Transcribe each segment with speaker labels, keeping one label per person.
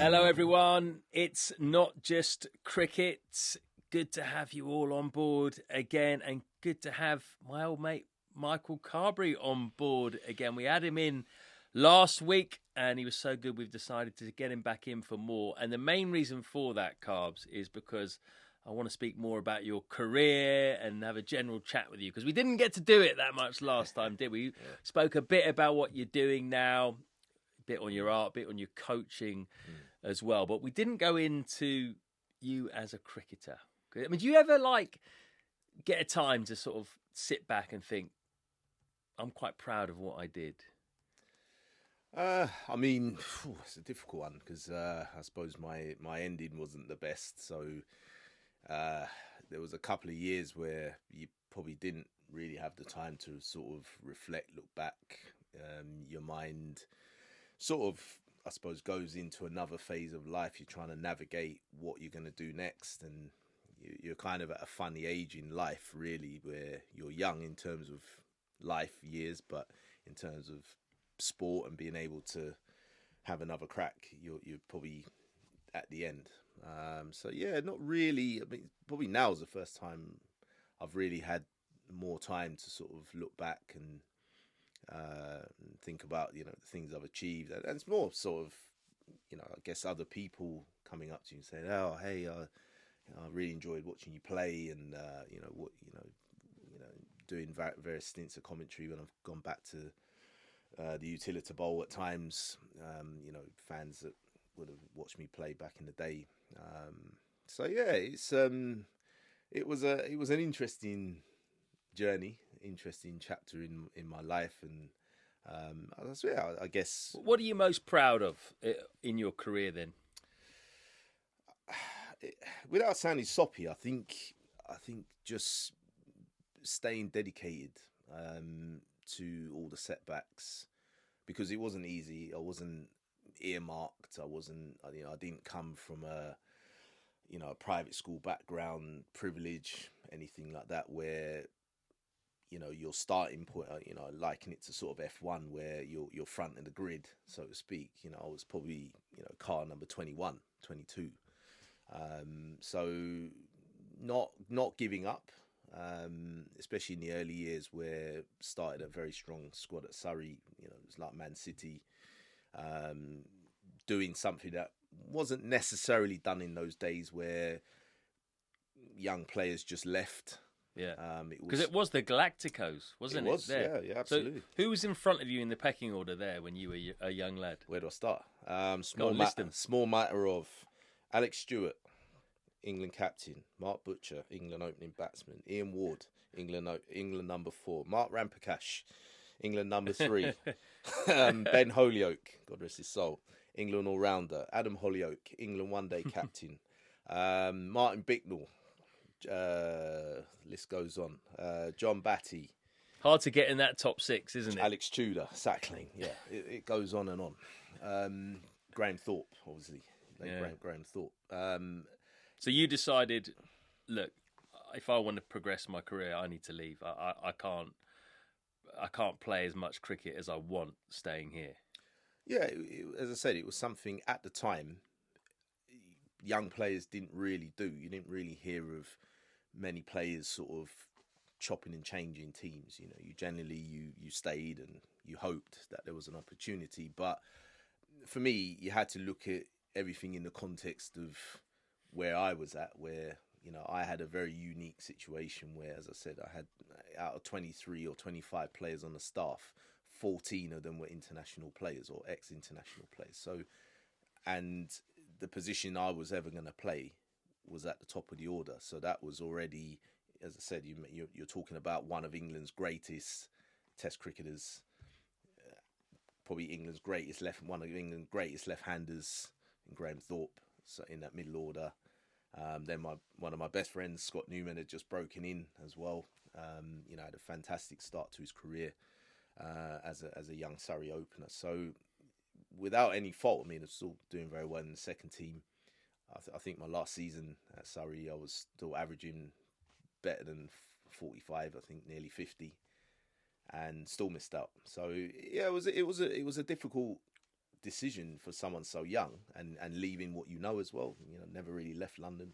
Speaker 1: Hello, everyone. It's not just cricket. Good to have you all on board again, and good to have my old mate Michael Carberry on board again. We had him in last week, and he was so good we've decided to get him back in for more. And the main reason for that, Carbs, is because I want to speak more about your career and have a general chat with you, because we didn't get to do it that much last time, did we? Spoke a bit about what you're doing now, a bit on your art, a bit on your coaching as well, but we didn't go into you as a cricketer. I mean, do you ever get a time to sort of sit back and think, I'm quite proud of what I did?
Speaker 2: I mean, it's a difficult one because I suppose my ending wasn't the best. So there was a couple of years where you probably didn't really have the time to sort of reflect, look back. Your mind sort of, I suppose, goes into another phase of life. You're trying to navigate what you're going to do next, and you're kind of at a funny age in life, really, where you're young in terms of life years, but in terms of sport and being able to have another crack, you're probably at the end. So yeah, not really. I mean, probably now is the first time I've really had more time to sort of look back and think about the things I've achieved, and it's more sort of I guess other people coming up to you and saying, "Oh, hey, I really enjoyed watching you play," and doing various stints of commentary when I've gone back to the Utility Bowl at times. Fans that would have watched me play back in the day. So yeah, it was an interesting journey, interesting chapter in my life, and I guess.
Speaker 1: What are you most proud of in your career then?
Speaker 2: Without sounding soppy, I think just staying dedicated to all the setbacks, because it wasn't easy. I wasn't earmarked. I didn't come from a private school background, privilege, anything like that, where your starting point, I liken it to sort of F1, where you're front in the grid, so to speak. I was probably car number 21, 22. So not giving up, especially in the early years, where started a very strong squad at Surrey. It was like Man City, doing something that wasn't necessarily done in those days, where young players just left.
Speaker 1: Yeah, because it was the Galacticos, wasn't it?
Speaker 2: It was, yeah, absolutely.
Speaker 1: So who was in front of you in the pecking order there when you were a young lad?
Speaker 2: Where do I start?
Speaker 1: Small
Speaker 2: matter of Alex Stewart, England captain; Mark Butcher, England opening batsman; Ian Ward, England number 4; Mark Ramprakash, England number 3; Ben Holyoke, God rest his soul, England all-rounder; Adam Holyoke, England one-day captain; Martin Bicknell, list goes on; John Batty.
Speaker 1: Hard to get in that top 6, isn't it?
Speaker 2: Alex Tudor, Sackling, yeah. It goes on and on. Graham Thorpe, obviously. Graham Thorpe.
Speaker 1: So you decided, look, if I want to progress my career, I need to leave. I can't play as much cricket as I want staying here.
Speaker 2: Yeah, as I said, it was something at the time young players didn't really do. You didn't really hear of many players sort of chopping and changing teams. You generally you stayed and you hoped that there was an opportunity. But for me, you had to look at everything in the context of where I was at, where I had a very unique situation where, as I said, I had, out of 23 or 25 players on the staff, 14 of them were international players or ex-international players. So, and the position I was ever going to play was at the top of the order. So that was already, as I said, you're talking about one of England's greatest Test cricketers, probably one of England's greatest left-handers, in Graham Thorpe, so in that middle order. Then one of my best friends, Scott Newman, had just broken in as well. Had a fantastic start to his career as a young Surrey opener. So without any fault, I was still doing very well in the second team. I think my last season at Surrey, I was still averaging better than 45, I think nearly 50, and still missed out. So yeah, it was a difficult decision for someone so young and leaving what you know as well. You know, never really left London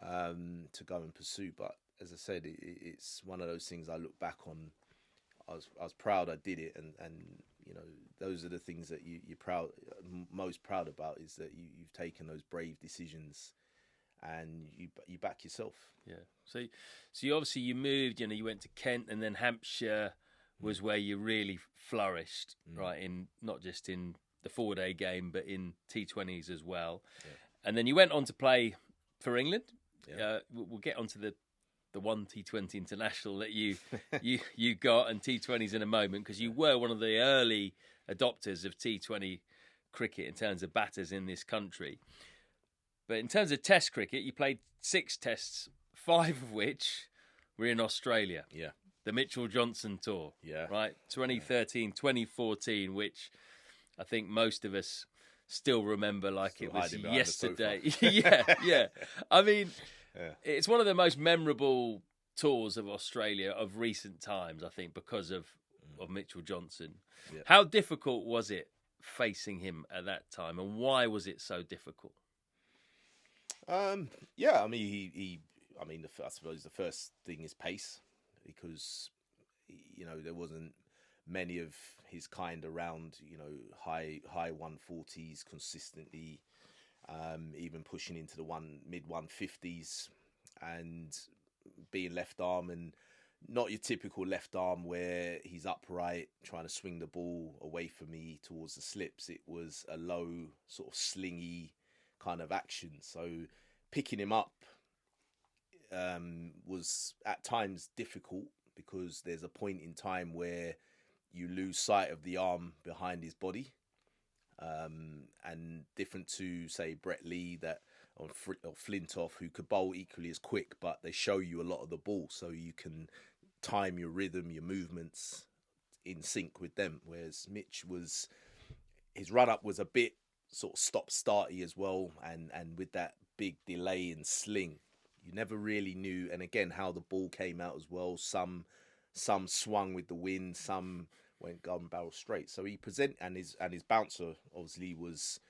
Speaker 2: to go and pursue. But as I said, it's one of those things I look back on. I was proud I did it, and you know, those are the things that you're most proud about, is that you've taken those brave decisions and you back yourself.
Speaker 1: Yeah. So you obviously you moved. You know, you went to Kent, and then Hampshire was where you really flourished, right? In not just in the 4-day game, but in T20s as well. Yeah. And then you went on to play for England. Yeah. We'll get onto the one T20 international that you got, and T20s in a moment, because you were one of the early adopters of T20 cricket in terms of batters in this country. But in terms of Test cricket, you played 6 tests, 5 of which were in Australia.
Speaker 2: Yeah.
Speaker 1: The Mitchell Johnson Tour.
Speaker 2: Yeah.
Speaker 1: Right? 2013, 2014, which I think most of us still remember like still it was yesterday. Yeah. I mean, it's one of the most memorable tours of Australia of recent times, I think, because of Mitchell Johnson. Yeah. How difficult was it facing him at that time, and why was it so difficult?
Speaker 2: Yeah, I mean, I suppose the first thing is pace, because you know there wasn't many of his kind around. You know, high 140s consistently, even pushing into the mid 150s, and being left arm, and not your typical left arm where he's upright trying to swing the ball away from me towards the slips. It was a low sort of slingy kind of action. So picking him up was at times difficult, because there's a point in time where you lose sight of the arm behind his body. And different to, say, Brett Lee or Flintoff, who could bowl equally as quick, but they show you a lot of the ball, so you can time your rhythm, your movements in sync with them. Whereas his run-up was a bit sort of stop-starty as well, and with that big delay and sling, you never really knew. And again, how the ball came out as well. Some swung with the wind, some went gun barrel straight. So and his bouncer obviously was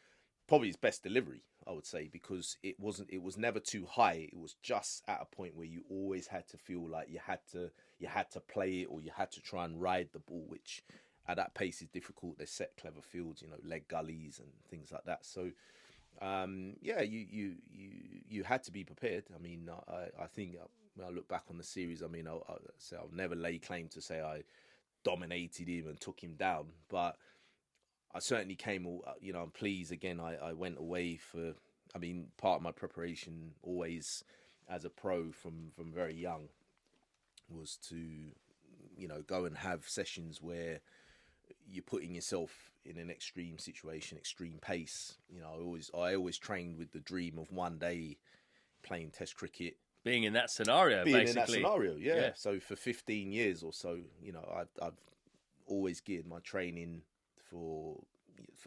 Speaker 2: probably his best delivery, I would say, because it was never too high. It was just at a point where you always had to feel like you had to play it, or you had to try and ride the ball, which at that pace is difficult. They set clever fields, you know, leg gullies and things like that. So you had to be prepared. I mean, I think when I look back on the series, I mean, I'll never lay claim to say I dominated him and took him down, but I certainly came, you know, I'm pleased. Again, I went away for, I mean, part of my preparation always as a pro from very young was to, you know, go and have sessions where you're putting yourself in an extreme situation, extreme pace. You know, I always trained with the dream of one day playing Test cricket.
Speaker 1: Being in that scenario, basically.
Speaker 2: Yeah. So for 15 years or so, you know, I've always geared my training for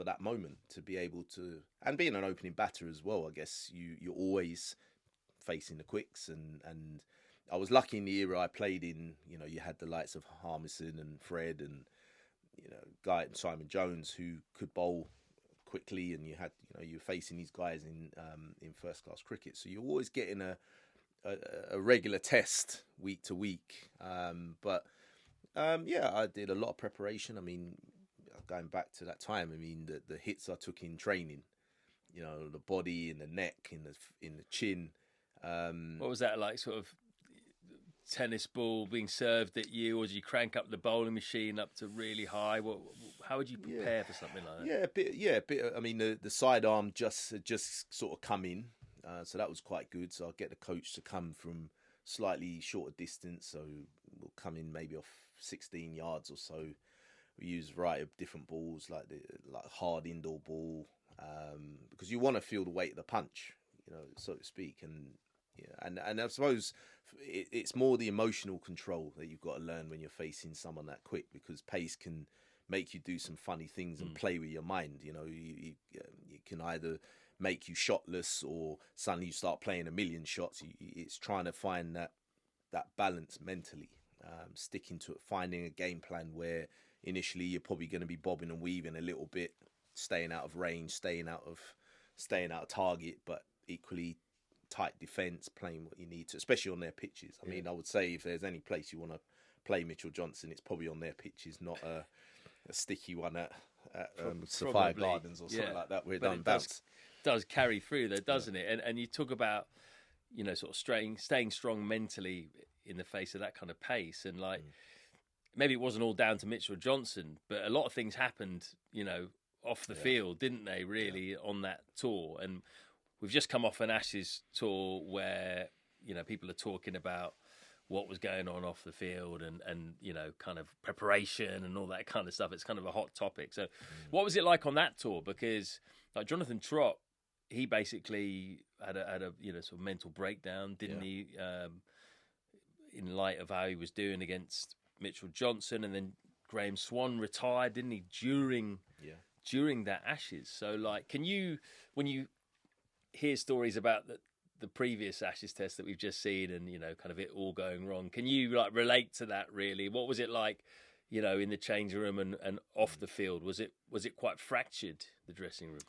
Speaker 2: that moment, to be able to, and being an opening batter as well, I guess you're always facing the quicks, and I was lucky in the era I played in. You know, you had the likes of Harmison and Fred, and you know, Guy and Simon Jones, who could bowl quickly, and you're facing these guys in first class cricket, so you're always getting a regular test week to week. But I did a lot of preparation. I mean, going back to that time, I mean, the hits I took in training, you know, the body and the neck, in the chin.
Speaker 1: What was that like? Sort of tennis ball being served at you, or did you crank up the bowling machine up to really high? How would you prepare for something like that?
Speaker 2: A bit. I mean, the sidearm just sort of come in, so that was quite good. So I'll get the coach to come from slightly shorter distance, so we'll come in maybe off 16 yards or so. We use a variety of different balls, like hard indoor ball, because you want to feel the weight of the punch, you know, so to speak. And I suppose it's more the emotional control that you've got to learn when you're facing someone that quick, because pace can make you do some funny things and play with your mind. You know, you can either make you shotless, or suddenly you start playing a million shots. It's trying to find that balance mentally, sticking to it, finding a game plan where initially you're probably going to be bobbing and weaving a little bit, staying out of range, staying out of target, but equally tight defence, playing what you need to, especially on their pitches. I mean, I would say if there's any place you want to play Mitchell Johnson, it's probably on their pitches, not a sticky one at Sophia Gardens or something like that, where it doesn't bounce.
Speaker 1: Does carry through though, doesn't it? And you talk about, you know, sort of staying strong mentally in the face of that kind of pace, and like maybe it wasn't all down to Mitchell Johnson, but a lot of things happened, you know, off the field, didn't they? Really on that tour, and we've just come off an Ashes tour where, you know, people are talking about what was going on off the field and you know, kind of preparation and all that kind of stuff. It's kind of a hot topic. So what was it like on that tour? Because like Jonathan Trott, he basically had a you know, sort of mental breakdown, didn't he? In light of how he was doing against Mitchell Johnson, and then Graham Swan retired, didn't he, during that Ashes? So like, can you, when you hear stories about the previous Ashes test that we've just seen, and you know, kind of it all going wrong, can you like relate to that really? What was it like, you know, in the change room and off the field? Was it quite fractured, the dressing room?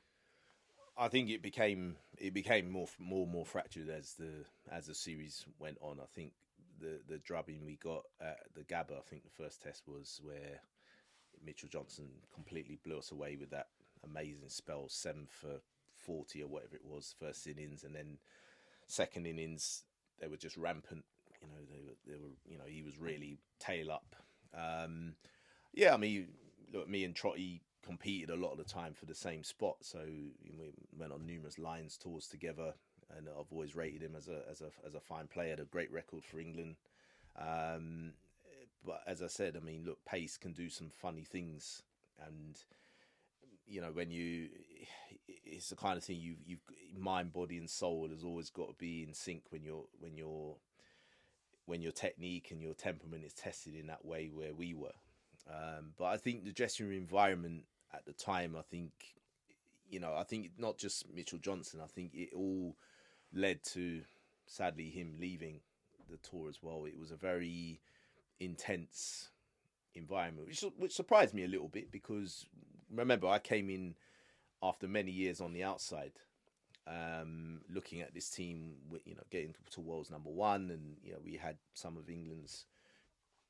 Speaker 2: I think it became more fractured as the series went on. I think the drubbing we got at the Gabba, I think the first test was where Mitchell Johnson completely blew us away with that amazing spell, 7 for 40 or whatever it was, first innings, and then second innings they were just rampant. You know, they were you know, he was really tail up. I mean, look, me and Trotty competed a lot of the time for the same spot, so we went on numerous Lions tours together, and I've always rated him as a fine player, had a great record for England. But as I said, I mean, look, pace can do some funny things, and you know, it's the kind of thing you've mind, body, and soul has always got to be in sync when your technique and your temperament is tested in that way where we were. But I think the dressing room environment at the time, I think not just Mitchell Johnson, I think it all led to, sadly, him leaving the tour as well. It was a very intense environment, which surprised me a little bit, because remember, I came in after many years on the outside, looking at this team, you know, getting to world's number one, and you know, we had some of England's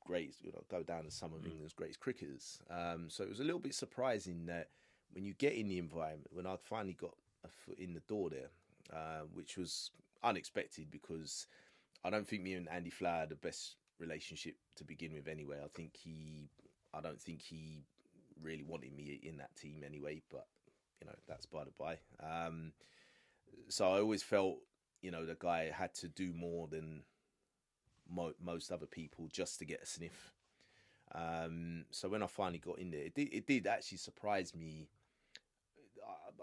Speaker 2: great, you know, go down as some of England's greatest cricketers. So it was a little bit surprising that when you get in the environment, when I finally got a foot in the door there, which was unexpected, because I don't think me and Andy Flower had the best relationship to begin with anyway. I don't think he really wanted me in that team anyway, but you know, that's by the by. So I always felt, you know, the guy had to do more than most other people just to get a sniff. So when I finally got in there, it did actually surprise me.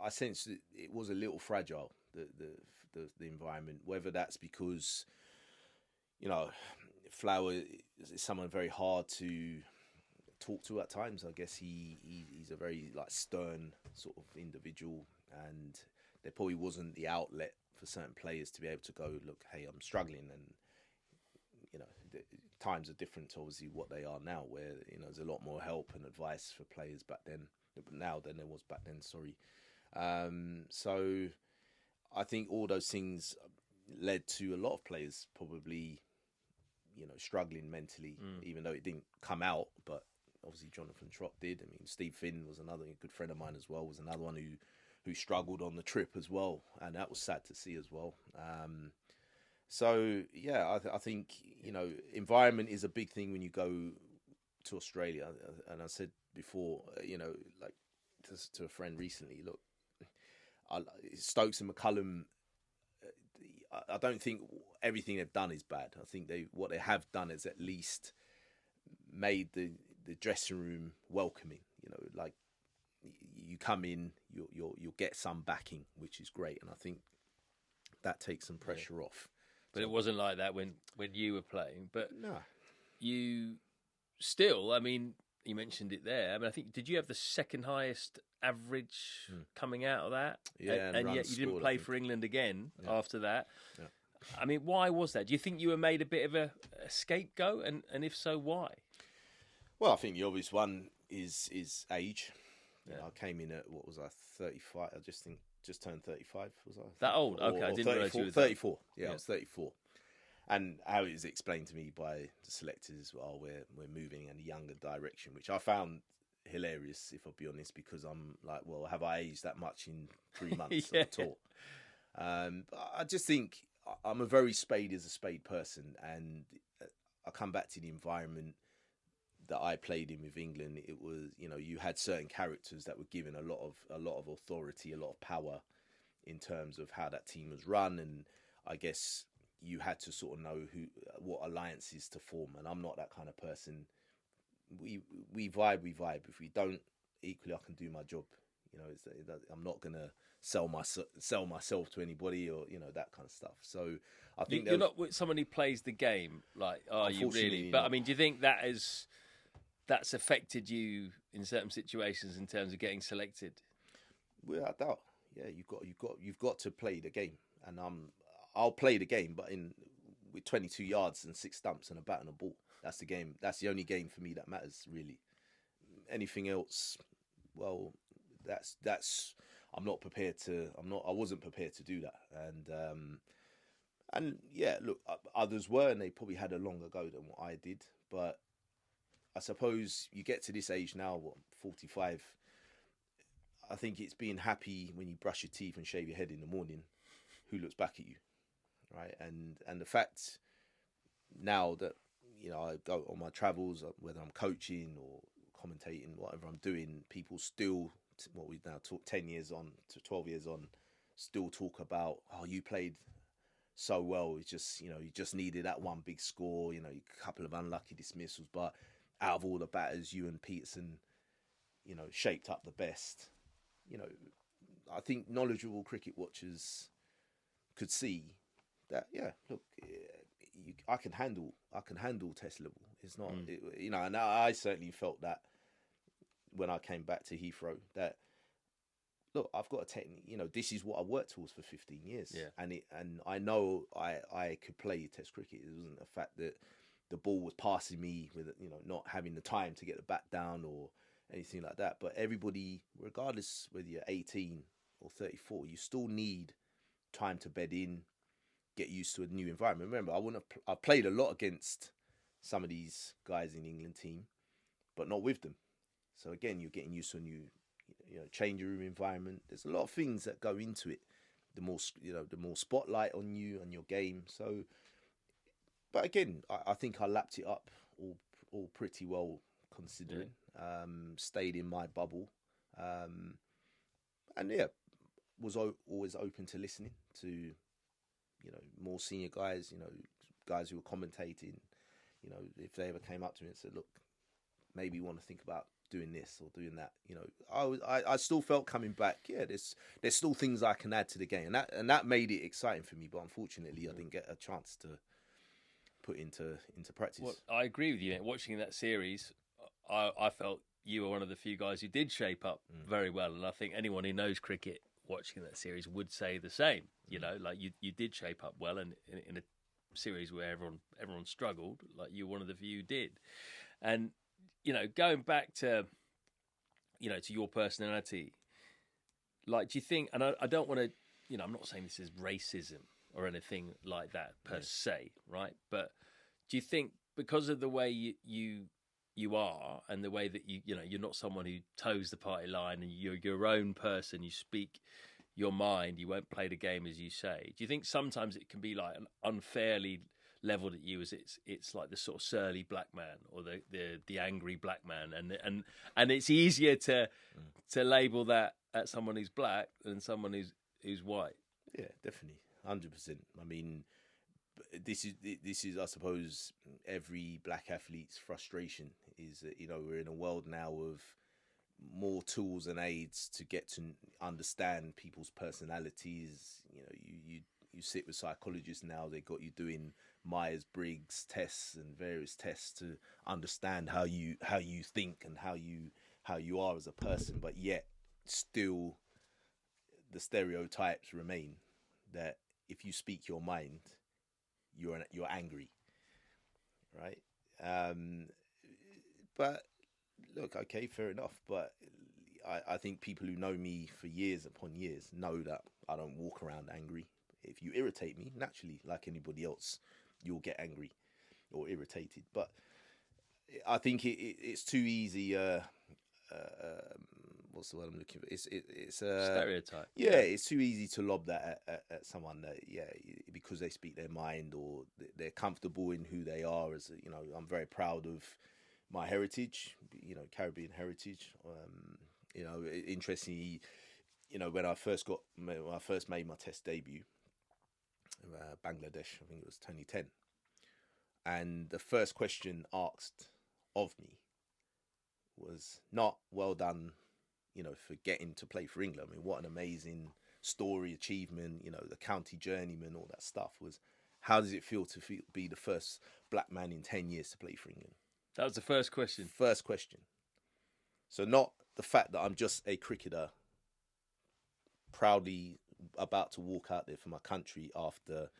Speaker 2: I sensed it was a little fragile, the environment, whether that's because, you know, Flower is someone very hard to talk to at times. I guess he's a very like stern sort of individual, and there probably wasn't the outlet for certain players to be able to go, look, hey, I'm struggling, and you know, times are different to obviously what they are now, where you know, there's a lot more help and advice for players back then, now than there was back then. Sorry. So I think all those things led to a lot of players probably, you know, struggling mentally, even though it didn't come out. But obviously Jonathan Trott did. I mean, Steve Finn was another good friend of mine as well, was another one who struggled on the trip as well, and that was sad to see as well. So yeah, I think, you know, environment is a big thing when you go to Australia. And I said before, you know, like to a friend recently, look, Stokes and McCullum, I don't think everything they've done is bad. I think what they have done is at least made the dressing room welcoming. You know, like you come in, you'll get some backing, which is great, and I think that takes some pressure off.
Speaker 1: But it wasn't like that when you were playing. But
Speaker 2: no,
Speaker 1: you still, I mean, you mentioned it there. I mean, I think, did you have the second highest average coming out of that?
Speaker 2: Yeah,
Speaker 1: and yet you didn't play for England again after that. Yeah. I mean, why was that? Do you think you were made a bit of a scapegoat? And if so, why?
Speaker 2: Well, I think the obvious one is age. You know, I came in at, what was I, 35? I just turned 35. Was I?
Speaker 1: That old? Okay, I didn't realise you were
Speaker 2: 34. Yeah, I was 34. And how it was explained to me by the selectors, well, we're moving in a younger direction, which I found hilarious, if I'll be honest, because I'm like, well, have I aged that much in 3 months on the tour? But I just think I'm a very spade is a spade person, and I come back to the environment that I played in with England. It was, you know, you had certain characters that were given a lot of authority, a lot of power in terms of how that team was run, and I guess you had to sort of know what alliances to form. And I'm not that kind of person. We vibe. If we don't, equally, I can do my job. You know, I'm not gonna sell myself to anybody, or, you know, that kind of stuff. So I think
Speaker 1: you're not with someone who plays the game. Like, are you really? But
Speaker 2: not.
Speaker 1: I mean, do you think that's affected you in certain situations in terms of getting selected?
Speaker 2: Without doubt, yeah. You've got to play the game, and I'll play the game, but with 22 yards and 6 stumps and a bat and a ball. That's the game. That's the only game for me that matters, really. Anything else, well, that's I'm not prepared to. I wasn't prepared to do that, and yeah, look, others were, and they probably had a longer go than what I did. But I suppose you get to this age now, what, 45. I think it's being happy when you brush your teeth and shave your head in the morning. Who looks back at you, right? And the fact now that, you know, I go on my travels, whether I'm coaching or commentating, whatever I'm doing, people still, what we now talk 10 years on to 12 years on, still talk about, oh, you played so well. It's just, you know, you just needed that one big score, you know, a couple of unlucky dismissals, but out of all the batters, you and Peterson, you know, shaped up the best. You know, I think knowledgeable cricket watchers could see that, yeah, look, I can handle test level. It's not, you know, and I certainly felt that when I came back to Heathrow, that, look, I've got a technique. You know, this is what I worked towards for 15 years, and I know I could play test cricket. It wasn't the fact that the ball was passing me with, you know, not having the time to get the bat down or anything like that. But everybody, regardless whether you're 18 or 34, you still need time to bed in, get used to a new environment. Remember, I played a lot against some of these guys in the England team, but not with them. So again, you're getting used to a new, you know, changing room environment. There's a lot of things that go into it. The more spotlight on you and your game. So, but again, I think I lapped it up all pretty well considering. Yeah. Stayed in my bubble, and yeah, was always open to listening to, you know, more senior guys, you know, guys who were commentating. You know, if they ever came up to me and said, look, maybe you want to think about doing this or doing that, you know, I still felt coming back, yeah, there's still things I can add to the game, and that made it exciting for me. But unfortunately, I didn't get a chance to put into practice.
Speaker 1: Well, I agree with you. Watching that series, I felt you were one of the few guys who did shape up very well, and I think anyone who knows cricket watching that series would say the same. You know, like you did shape up well, and in a series where everyone struggled, like you were one of the few who did. And, you know, going back to, you know, to your personality, like, do you think, and I don't want to, you know, I'm not saying this is racism or anything like that per se, right? But do you think because of the way you are, and the way that you know, you're not someone who toes the party line, and you're your own person, you speak your mind, you won't play the game as you say, do you think sometimes it can be like an unfairly leveled at you as it's like the sort of surly black man or the angry black man, and it's easier to label that at someone who's black than someone who's white?
Speaker 2: Yeah, definitely, 100%. I mean, this is I suppose every black athlete's frustration is that, you know, we're in a world now of more tools and aids to get to understand people's personalities. You know, you sit with psychologists now, they got you doing Myers-Briggs tests and various tests to understand how you think and how you are as a person, but yet still the stereotypes remain that if you speak your mind, you're angry, right? But look, okay, fair enough. But I think people who know me for years upon years know that I don't walk around angry. If you irritate me, naturally, like anybody else, you'll get angry or irritated. But I think it's too easy. What's the word I'm looking for? It's
Speaker 1: stereotype.
Speaker 2: Yeah, it's too easy to lob that at someone that because they speak their mind or they're comfortable in who they are. As you know, I'm very proud of my heritage. You know, Caribbean heritage. You know, interestingly, you know, when I first made my Test debut, Bangladesh, I think it was 2010, and the first question asked of me was not well done, you know, for getting to play for England. I mean, what an amazing story, achievement, you know, the county journeyman, all that stuff. Was how does it feel to be the first black man in 10 years to play for England?
Speaker 1: That was the first question.
Speaker 2: First question. So not the fact that I'm just a cricketer proudly about to walk out there for my country after,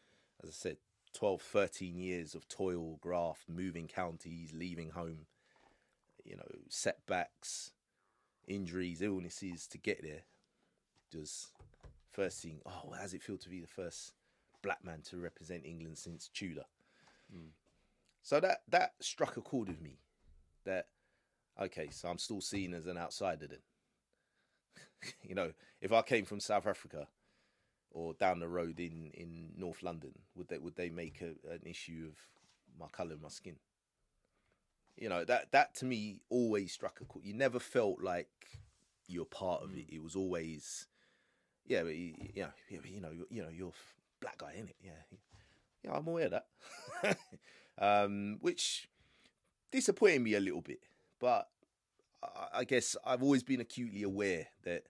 Speaker 2: as I said, 12, 13 years of toil, graft, moving counties, leaving home, you know, setbacks, injuries, illnesses to get there. Just first thing, how does it feel to be the first black man to represent England since Tudor? So that struck a chord with me. That, okay, so I'm still seen as an outsider then. You know, if I came from South Africa or down the road in North London, would they make an issue of my colour of my skin? You know, that to me always struck a chord. You never felt like you're part of it. It was always, but you're a black guy, innit? Yeah, I'm aware of that. Which disappointed me a little bit, but I guess I've always been acutely aware that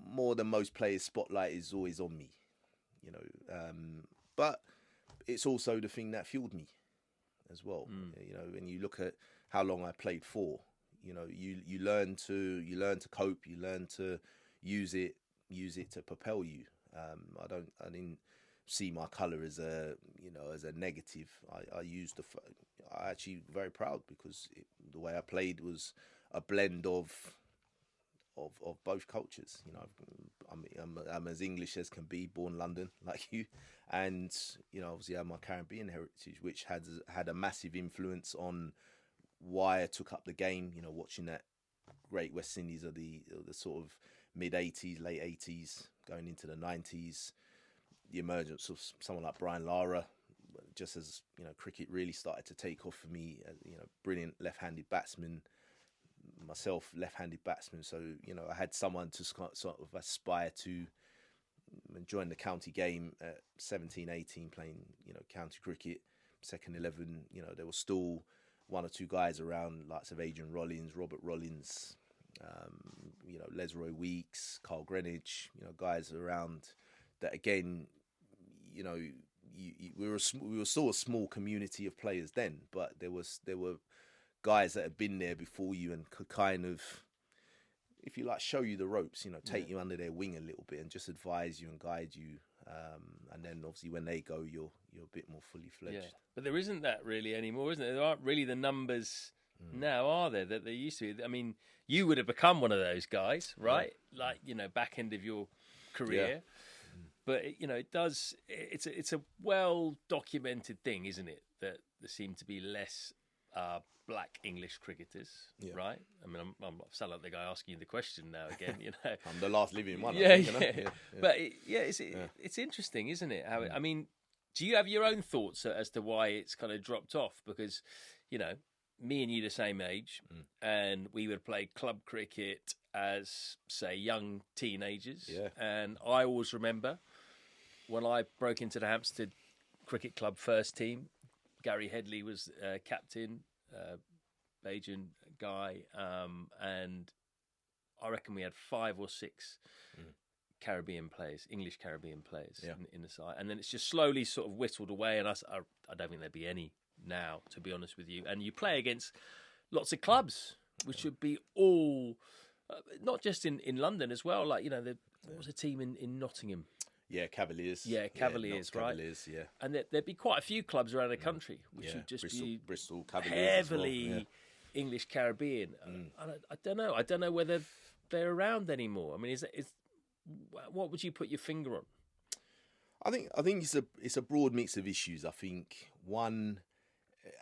Speaker 2: more than most players, spotlight is always on me, you know. But it's also the thing that fueled me as well. You know, when you look at how long I played for, you know, you learn to cope, you learn to use it to propel you. I didn't see my colour as a negative. I actually very proud because the way I played was a blend of both cultures. You know, I'm as English as can be, born London like you, and you know, obviously I have my Caribbean heritage, which had a massive influence on why I took up the game. You know, watching that great West Indies of the sort of mid '80s, late '80s, going into the '90s, the emergence of someone like Brian Lara, just as you know, cricket really started to take off for me. You know, brilliant left-handed batsman. Myself, left-handed batsman, so you know I had someone to sort of aspire to. Join the county game at 17, 18, playing county cricket, second 11. You know, there were still one or two guys around, likes of Adrian Rollins, Robert Rollins, Lesroy Weeks, Carl Greenwich. You know, guys around that. Again, you know, we were still a small community of players then, but there were guys that had been there before you and could kind of, if you like, show you the ropes, you know, take you under their wing a little bit and just advise you and guide you. And then obviously when they go, you're a bit more fully fledged.
Speaker 1: Yeah. But there isn't that really anymore, isn't there? There aren't really the numbers now, are there, that there used to be? I mean, you would have become one of those guys, right? Yeah. Like, you know, back end of your career. Yeah. But, it's a well-documented thing, isn't it, that there seem to be less black English cricketers, right? I mean, I'm sound like the guy asking you the question now again, you know.
Speaker 2: I'm the last living one,
Speaker 1: yeah,
Speaker 2: I think,
Speaker 1: yeah. You know? But, it's interesting, isn't it? How I mean, do you have your own thoughts as to why it's kind of dropped off? Because, you know, me and you the same age, and we would play club cricket as, say, young teenagers.
Speaker 2: Yeah.
Speaker 1: And I always remember when I broke into the Hampstead Cricket Club first team, Gary Headley was captain, Bajan guy, and I reckon we had 5 or 6 Caribbean players, English Caribbean players in the side. And then it's just slowly sort of whittled away, and I don't think there'd be any now, to be honest with you. And you play against lots of clubs, which would be all, not just in London as well. Like, you know, there was a team in Nottingham.
Speaker 2: Yeah, Cavaliers.
Speaker 1: Yeah, Cavaliers, right?
Speaker 2: Cavaliers, yeah.
Speaker 1: And there'd be quite a few clubs around the country, which would just
Speaker 2: Bristol Cavaliers
Speaker 1: heavily English Caribbean. I don't know. I don't know whether they're around anymore. I mean, is what would you put your finger on?
Speaker 2: I think it's a broad mix of issues. I think one,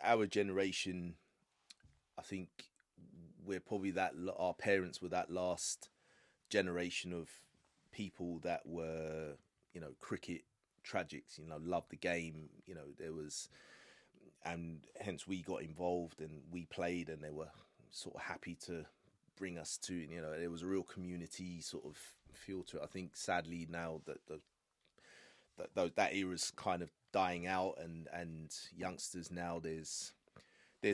Speaker 2: our generation, I think we're probably our parents were that last generation of people that were, cricket tragics, loved the game, there was, and hence we got involved and we played, and they were sort of happy to bring us to, there was a real community sort of feel to it. I think sadly now that era's kind of dying out, and youngsters now, there's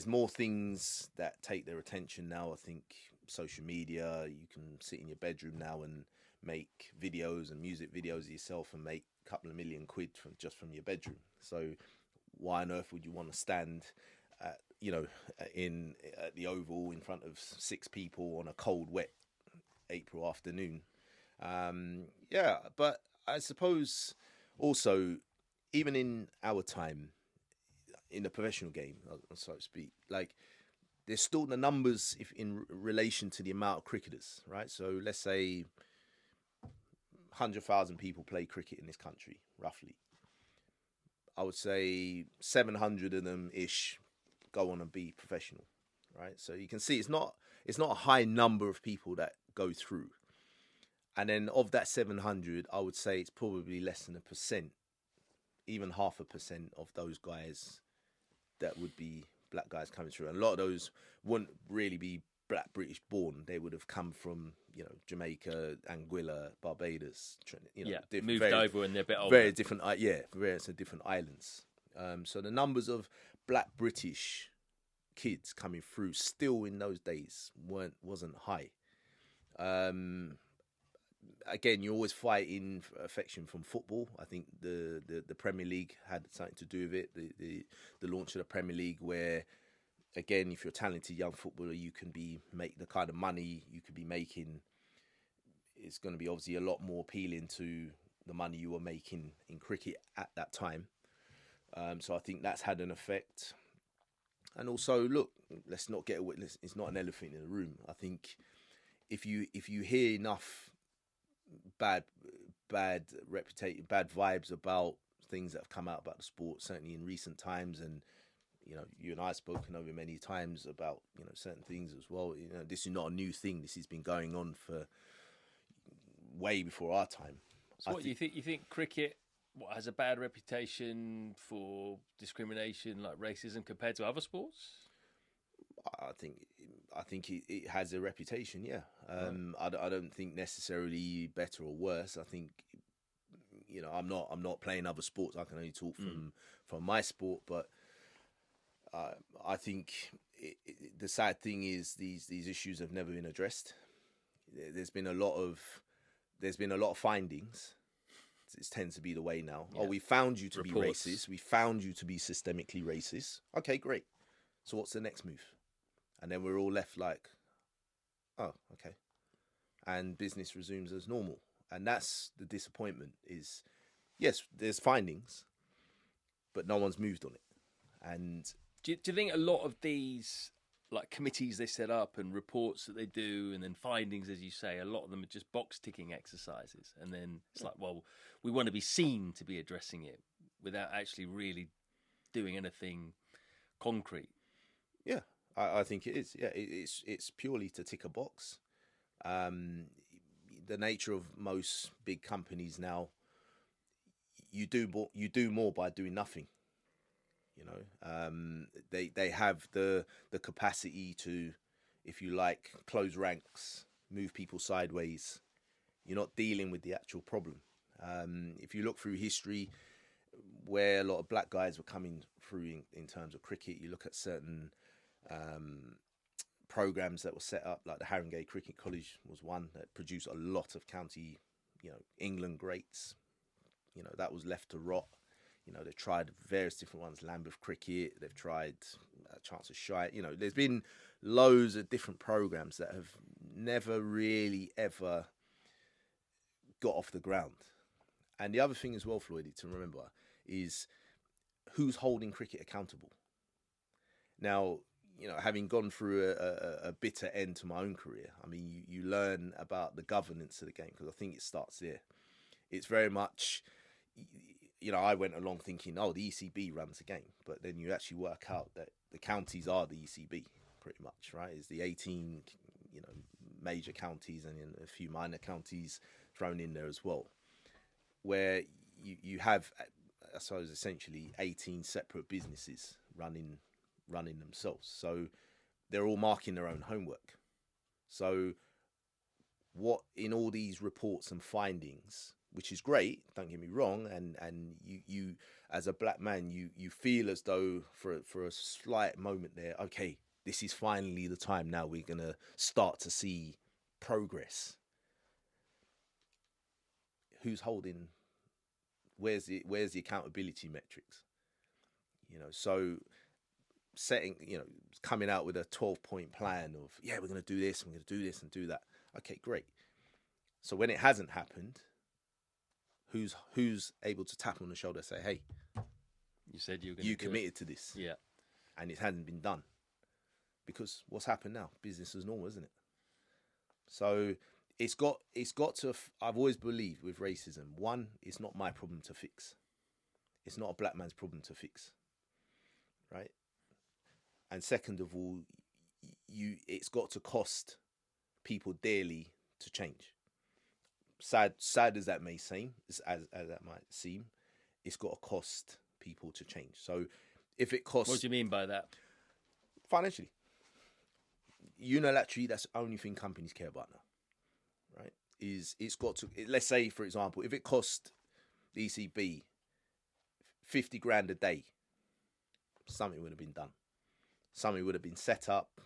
Speaker 2: more things that take their attention now. I think social media, you can sit in your bedroom now and make videos and music videos of yourself and make a couple of million quid just from your bedroom. So why on earth would you want to stand at the Oval in front of 6 people on a cold, wet April afternoon? But I suppose also, even in our time, in the professional game, so to speak, like, there's still the numbers in relation to the amount of cricketers, right? So let's say 100,000 people play cricket in this country, roughly. I would say 700 of them ish go on and be professional, right? So you can see it's not a high number of people that go through. And then of that 700, I would say it's probably less than 1%, even 0.5% of those guys that would be black guys coming through. And a lot of those wouldn't really be black British born. They would have come from, Jamaica, Anguilla, Barbados,
Speaker 1: moved over when they're a bit older.
Speaker 2: Very different, various different islands. So the numbers of black British kids coming through still in those days wasn't high. Again, you're always fighting for affection from football. I think the Premier League had something to do with it. The launch of the Premier League, where, again, if you're a talented young footballer, you can make the kind of money you could be making. It's going to be obviously a lot more appealing to the money you were making in cricket at that time. So I think that's had an effect. And also, look, let's not get away. It's not an elephant in the room. I think if you hear enough bad reputation, bad vibes about things that have come out about the sport, certainly in recent times, and you and I have spoken over many times about certain things as well. This is not a new thing. This has been going on for way before our time.
Speaker 1: So what do you think? You think cricket has a bad reputation for discrimination, like racism, compared to other sports?
Speaker 2: I think it has a reputation, yeah. I don't think necessarily better or worse. I think, I'm not playing other sports. I can only talk from my sport, but I think the sad thing is these issues have never been addressed. There's been a lot of findings. It tends to be the way now. Yeah. Oh, we found you to be racist. We found you to be systemically racist. Okay, great. So what's the next move? And then we're all left like, oh, okay. And business resumes as normal. And that's the disappointment is, yes, there's findings, but no one's moved on it. And
Speaker 1: do you think a lot of these like committees they set up and reports that they do and then findings, as you say, a lot of them are just box ticking exercises. And then it's like, well, we want to be seen to be addressing it without actually really doing anything concrete.
Speaker 2: Yeah. I think it is. Yeah, it's purely to tick a box. The nature of most big companies now, you do more by doing nothing. They have the capacity to, if you like, close ranks, move people sideways. You're not dealing with the actual problem. If you look through history, where a lot of black guys were coming through in terms of cricket, you look at certain programs that were set up, like the Haringey Cricket College was one that produced a lot of county, England greats. That was left to rot. They've tried various different ones, Lambeth Cricket, they've tried Chance of Shite. There's been loads of different programs that have never really ever got off the ground. And the other thing as well, Floyd, to remember is who's holding cricket accountable. Now, having gone through a bitter end to my own career, I mean, you learn about the governance of the game, because I think it starts there. It's very much, I went along thinking, oh, the ECB runs the game, but then you actually work out that the counties are the ECB, pretty much, right? It's the 18, major counties and a few minor counties thrown in there as well, where you have, I suppose, essentially 18 separate businesses running themselves. So they're all marking their own homework. So what in all these reports and findings, which is great, don't get me wrong, and you as a black man, you feel as though for a slight moment there, okay, this is finally the time now we're gonna start to see progress. Who's holding? Where's the accountability metrics? So setting, coming out with a 12-point plan of, yeah, we're going to do this, we're going to do this and do that. Okay, great. So when it hasn't happened, who's able to tap on the shoulder and say, hey,
Speaker 1: you said you
Speaker 2: committed to this,
Speaker 1: yeah,
Speaker 2: and it hadn't been done? Because what's happened now? Business as normal, isn't it? So it's got to. I've always believed with racism, one, it's not my problem to fix. It's not a black man's problem to fix, right? And second of all, it's got to cost people dearly to change. Sad as that may seem, as that might seem, it's got to cost people to change. So if it costs,
Speaker 1: what do you mean by that?
Speaker 2: Financially, unilaterally, that's the only thing companies care about now, right? It's got to. Let's say, for example, if it cost the ECB 50 grand a day, something would have been done. Something would have been set up,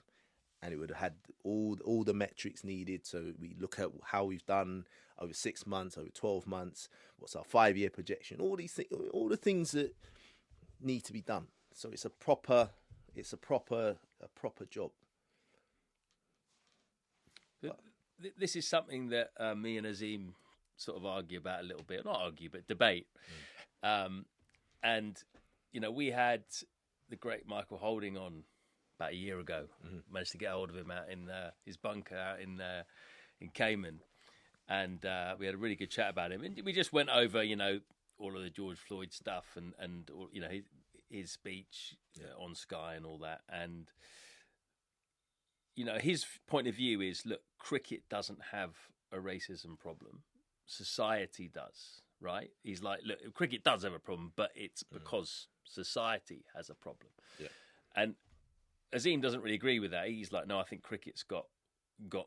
Speaker 2: and it would have had all the metrics needed. So we look at how we've done over 6 months, over 12 months. What's our 5-year projection? All these things, all the things that need to be done. So it's a proper job.
Speaker 1: This is something that me and Azim sort of argue about a little bit. Not argue, but debate. And we had the great Michael Holding on about a year ago. Managed to get hold of him out in his bunker out in Cayman, and we had a really good chat about him. And we just went over, all of the George Floyd stuff and his speech on Sky and all that. And his point of view is, look, cricket doesn't have a racism problem. Society does, right? He's like, look, cricket does have a problem, but it's because society has a problem.
Speaker 2: Yeah.
Speaker 1: And Azim doesn't really agree with that. He's like, no, I think cricket's got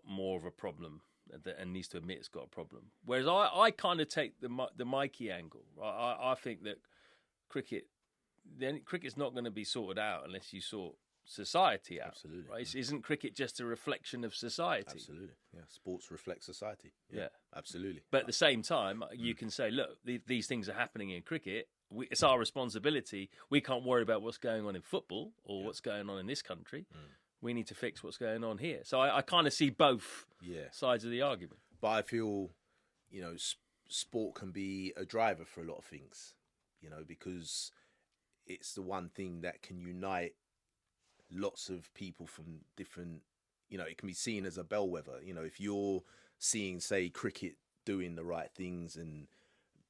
Speaker 1: more of a problem and needs to admit it's got a problem. Whereas I kind of take the Mikey angle. I think that cricket's not going to be sorted out unless you sort society out.
Speaker 2: Absolutely.
Speaker 1: Right? Isn't cricket just a reflection of society?
Speaker 2: Absolutely. Yeah. Sports reflect society.
Speaker 1: Yeah.
Speaker 2: Absolutely.
Speaker 1: But at the same time, you can say, look, these things are happening in cricket. It's our responsibility. We can't worry about what's going on in football or what's going on in this country. We need to fix what's going on here. So I kind of see both sides of the argument.
Speaker 2: But I feel, sport can be a driver for a lot of things, because it's the one thing that can unite lots of people from different, it can be seen as a bellwether. If you're seeing, say, cricket doing the right things and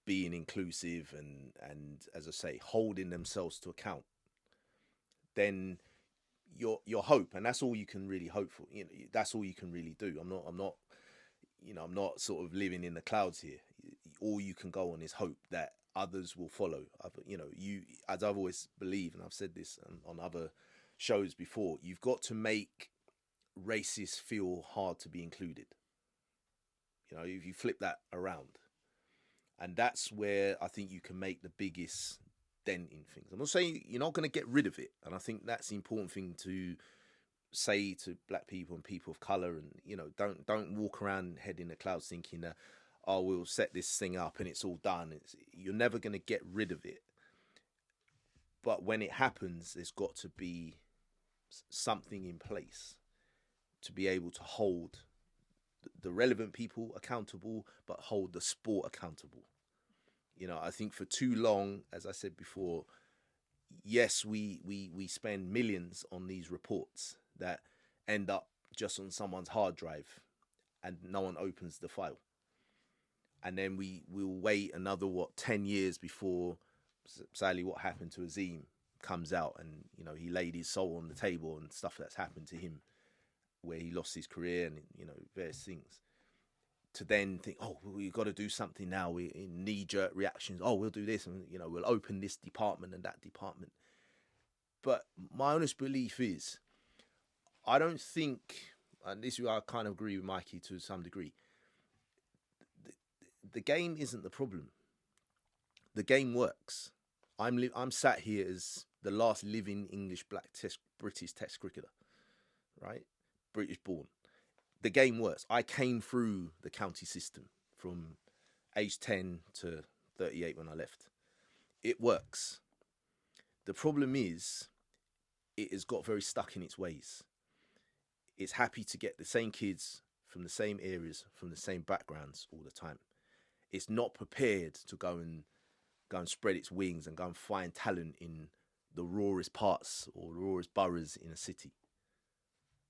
Speaker 2: being inclusive and as I say, holding themselves to account, then your hope, and that's all you can really hope for. That's all you can really do. I'm not sort of living in the clouds here. All you can go on is hope that others will follow. As I've always believed, and I've said this on other shows before, you've got to make racists feel hard to be included. If you flip that around. And that's where I think you can make the biggest dent in things. I'm not saying you're not going to get rid of it. And I think that's the important thing to say to black people and people of colour. And, don't walk around head in the clouds thinking that, oh, we'll set this thing up and it's all done. You're never going to get rid of it. But when it happens, there's got to be something in place to be able to hold the relevant people accountable, but hold the sport accountable. I think for too long, as I said before, yes, we spend millions on these reports that end up just on someone's hard drive and no one opens the file. And then we'll wait another, 10 years before, sadly, what happened to Azim comes out, and, you know, he laid his soul on the table and stuff that's happened to him, where he lost his career and, you know, various things. To then think, oh, we've got to do something now. We in knee-jerk reactions. Oh, we'll do this, and, you know, we'll open this department and that department. But my honest belief is, I don't think, and this is where I kind of agree with Mikey to some degree, the game isn't the problem. The game works. I'm sat here as the last living English British Test cricketer, right? British born. The game works. I came through the county system from age 10 to 38 when I left. It works. The problem is, it has got very stuck in its ways. It's happy to get the same kids from the same areas, from the same backgrounds all the time. It's not prepared to go and spread its wings and go and find talent in the rawest parts or the rawest boroughs in a city.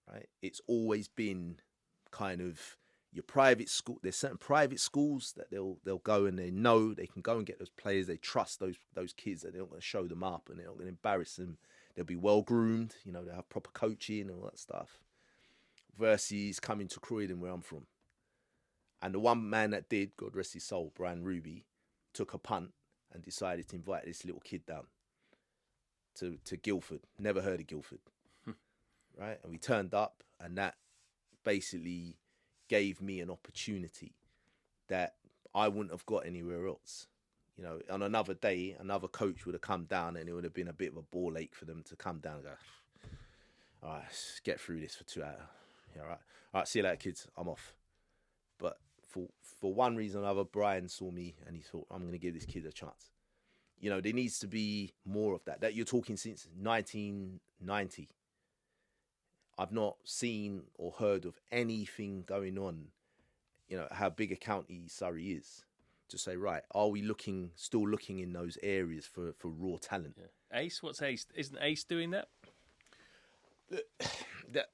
Speaker 2: Right? It's always been kind of your private school. There's certain private schools that they'll go and they know they can go and get those players. They trust those kids that they're not going to show them up and they're not going to embarrass them. They'll be well groomed. You know, they have proper coaching and all that stuff. Versus coming to Croydon, where I'm from. And the one man that did, God rest his soul, Brian Ruby, took a punt and decided to invite this little kid down to Guildford. Never heard of Guildford. Right? And we turned up, and that basically gave me an opportunity that I wouldn't have got anywhere else. You know, on another day, another coach would have come down and it would have been a bit of a ball ache for them to come down and go, all right, let's get through this for 2 hours. Yeah, all right, see you later, kids. I'm off. But for one reason or another, Brian saw me and he thought, I'm going to give this kid a chance. You know, there needs to be more of that. That you're talking since 1990. I've not seen or heard of anything going on, you know, how big a county Surrey is, to say, right, are we still looking in those areas for raw talent?
Speaker 1: Yeah. Ace, what's Ace? Isn't Ace doing that?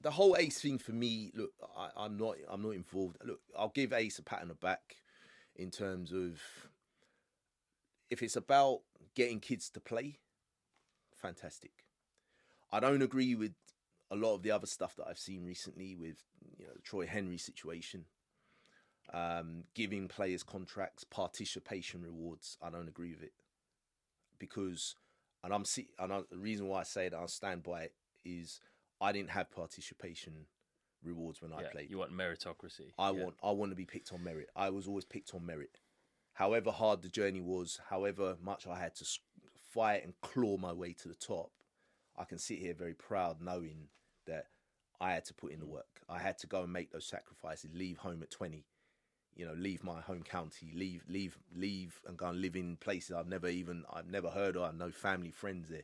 Speaker 2: The whole Ace thing for me, look, I'm not involved. Look, I'll give Ace a pat on the back in terms of, if it's about getting kids to play, fantastic. I don't agree with a lot of the other stuff that I've seen recently with, you know, the Troy Henry situation, giving players contracts, participation rewards. I don't agree with it because, the reason why I say that, I'll stand by it, is I didn't have participation rewards when I played.
Speaker 1: You want meritocracy.
Speaker 2: I want to be picked on merit. I was always picked on merit. However hard the journey was, however much I had to fight and claw my way to the top, I can sit here very proud knowing that I had to put in the work. I had to go and make those sacrifices, leave home at 20, you know, leave my home county, leave and go and live in places I've never heard of. I have no family, friends there,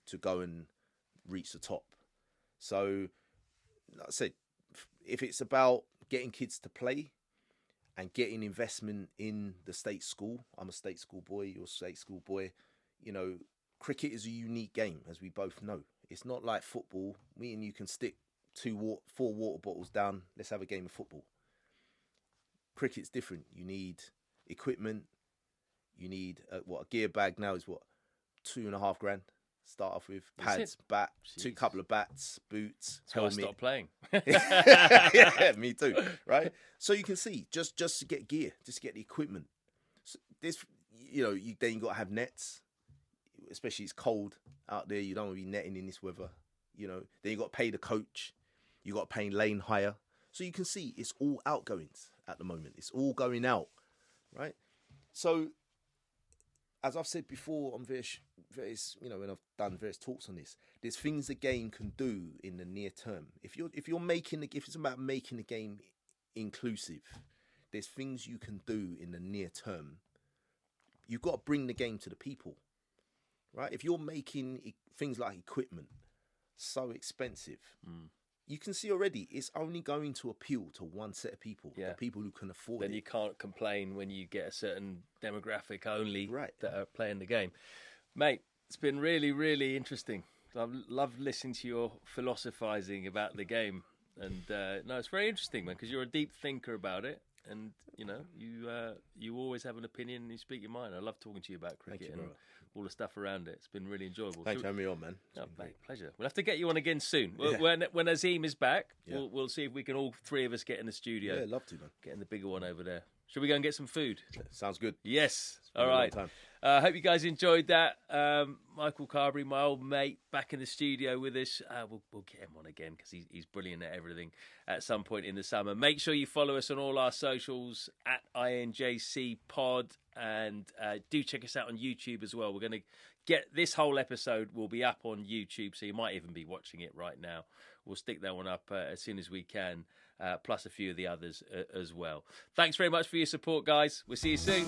Speaker 2: to go and reach the top. So, like I said, if it's about getting kids to play and getting investment in the state school, I'm a state school boy, you're a state school boy, you know, cricket is a unique game, as we both know. It's not like football. Me and you can stick 4 water bottles down. Let's have a game of football. Cricket's different. You need equipment. You need a gear bag now is $2.5 grand. Start off with pads, bat, couple of bats, boots, helmet.
Speaker 1: So I stopped playing.
Speaker 2: Yeah, me too. Right. So you can see just to get gear, just to get the equipment. So this, you know, then you got to have nets. Especially it's cold out there. You don't want to be netting in this weather. You know. Then you got to pay the coach. You got to pay lane hire. So you can see it's all outgoings at the moment. It's all going out, right? So, as I've said before on various, you know, when I've done various talks on this, there's things the game can do in the near term. If it's about making the game inclusive, there's things you can do in the near term. You've got to bring the game to the people, right? If you're making things like equipment so expensive, you can see already it's only going to appeal to one set of people, the people who can afford it.
Speaker 1: Then you can't complain when you get a certain demographic only
Speaker 2: right.
Speaker 1: that are playing the game. Mate, It's been really, really interesting. I've loved listening to your philosophizing about the game. And no, it's very interesting, man, because you're a deep thinker about it. And, you know, you always have an opinion and you speak your mind. I love talking to you about cricket and all the stuff around it. It's been really enjoyable.
Speaker 2: Thanks for having me on, man.
Speaker 1: Oh, mate, pleasure. We'll have to get you on again soon.
Speaker 2: Yeah.
Speaker 1: When Azim is back, we'll see if we can all three of us get in the studio.
Speaker 2: Yeah, love to, man.
Speaker 1: Getting the bigger one over there. Should we go and get some food?
Speaker 2: Sounds good.
Speaker 1: Yes. All right. I hope you guys enjoyed that. Michael Carberry, my old mate, back in the studio with us. We'll get him on again because he's brilliant at everything at some point in the summer. Make sure you follow us on all our socials at INJC Pod, and do check us out on YouTube as well. We're going to get this whole episode will be up on YouTube, so you might even be watching it right now. We'll stick that one up as soon as we can, plus a few of the others as well. Thanks very much for your support, guys. We'll see you soon.